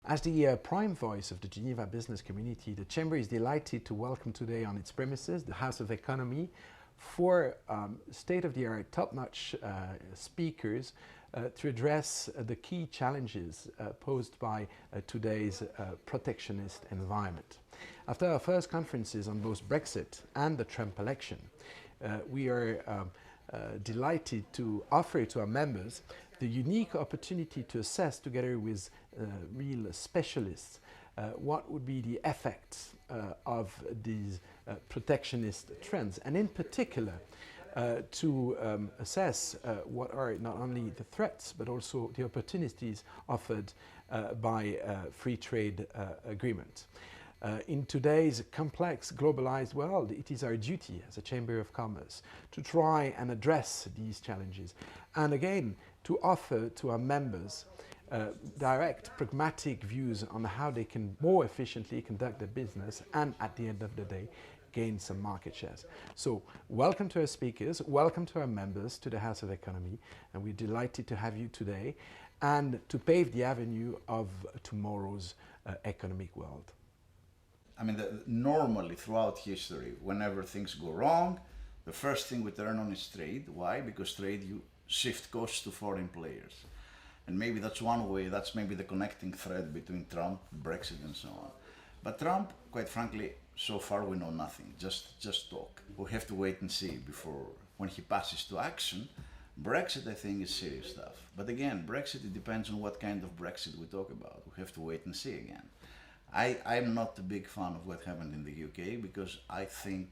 As the prime voice of the Geneva business community, the Chamber is delighted to welcome today on its premises the House of Economy for state-of-the-art, top-notch speakers to address the key challenges posed by today's protectionist environment. After our first conferences on both Brexit and the Trump election, we are delighted to offer to our members the unique opportunity to assess, together with real specialists, what would be the effects of these protectionist trends, and in particular to assess what are not only the threats but also the opportunities offered by free trade agreement. In today's complex, globalized world, it is our duty as a Chamber of Commerce to try and address these challenges, and again to offer to our members direct, pragmatic views on how they can more efficiently conduct their business and, at the end of the day, gain some market shares. So, welcome to our speakers, welcome to our members to the House of Economy, and we're delighted to have you today and to pave the avenue of tomorrow's economic world. I mean, normally throughout history, whenever things go wrong, the first thing we turn on is trade. Why? Because trade, you shift costs to foreign players. And maybe that's one way, that's maybe the connecting thread between Trump, Brexit, and so on. But Trump, quite frankly, so far we know nothing, just talk. We have to wait and see before, when he passes to action. Brexit, I think, is serious stuff. But again, Brexit, it depends on what kind of Brexit we talk about. We have to wait and see again. I'm not a big fan of what happened in the UK, because I think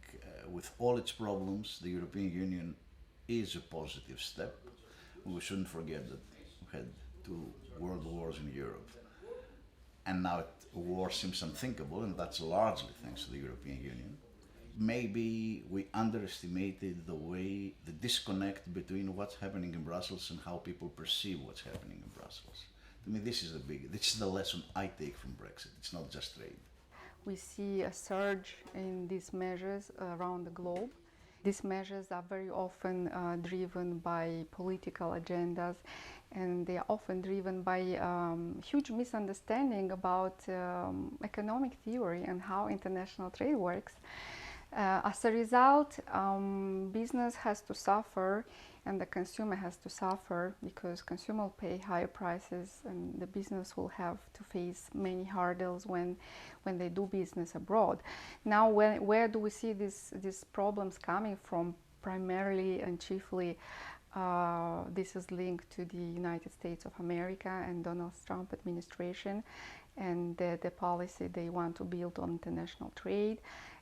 with all its problems, the European Union is a positive step. We shouldn't forget that we had 2 world wars in Europe, and now a war seems unthinkable, and that's largely thanks to the European Union. Maybe we underestimated the disconnect between what's happening in Brussels and how people perceive what's happening in Brussels. To me, this is the lesson I take from Brexit. It's not just trade. We see a surge in these measures around the globe. These measures are very often driven by political agendas, and they are often driven by huge misunderstanding about economic theory and how international trade works. As a result, business has to suffer and the consumer has to suffer, because consumer will pay higher prices and the business will have to face many hurdles when they do business abroad. Now, where do we see these problems coming from? Primarily and chiefly, this is linked to the United States of America and Donald Trump administration and the policy they want to build on international trade.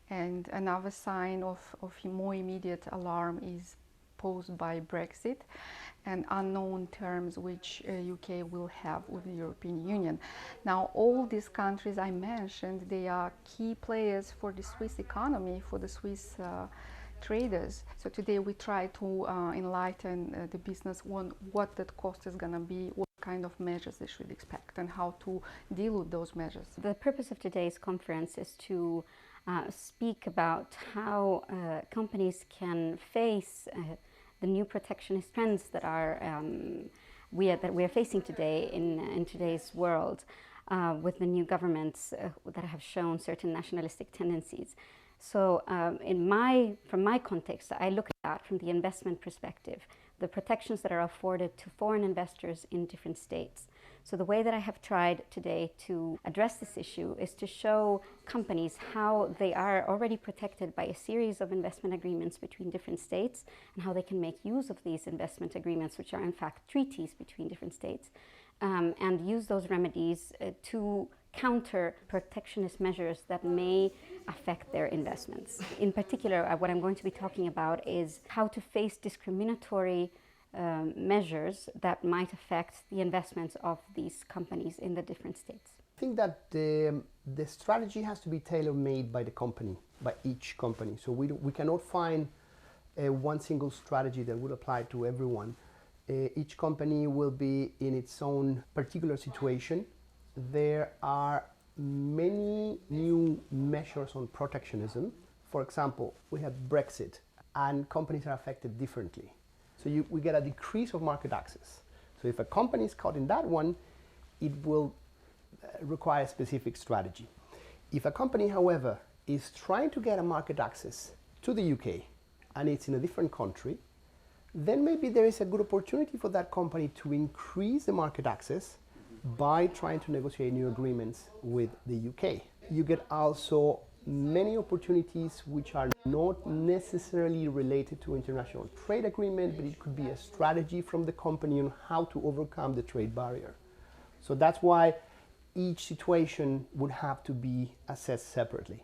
And another sign of more immediate alarm is posed by Brexit and unknown terms which UK will have with the European Union. Now, all these countries I mentioned, they are key players for the Swiss economy, for the Swiss traders. So today we try to enlighten the business on what that cost is going to be, what kind of measures they should expect, and how to deal with those measures. The purpose of today's conference is to speak about how companies can face the new protectionist trends that we are facing today in today's world, with the new governments that have shown certain nationalistic tendencies. So from my context, I look at that from the investment perspective, the protections that are afforded to foreign investors in different states. So the way that I have tried today to address this issue is to show companies how they are already protected by a series of investment agreements between different states, and how they can make use of these investment agreements, which are in fact treaties between different states, and use those remedies to counter protectionist measures that may affect their investments. In particular, what I'm going to be talking about is how to face discriminatory measures that might affect the investments of these companies in the different states. I think that the strategy has to be tailor-made by the company, by each company. So we cannot find one single strategy that would apply to everyone. Each company will be in its own particular situation. There are many new measures on protectionism. For example, we have Brexit, and companies are affected differently. So we get a decrease of market access. So if a company is caught in that one, it will require a specific strategy. If a company, however, is trying to get a market access to the UK and it's in a different country, then maybe there is a good opportunity for that company to increase the market access by trying to negotiate new agreements with the UK. You get also many opportunities which are not necessarily related to international trade agreement, but it could be a strategy from the company on how to overcome the trade barrier. So that's why each situation would have to be assessed separately.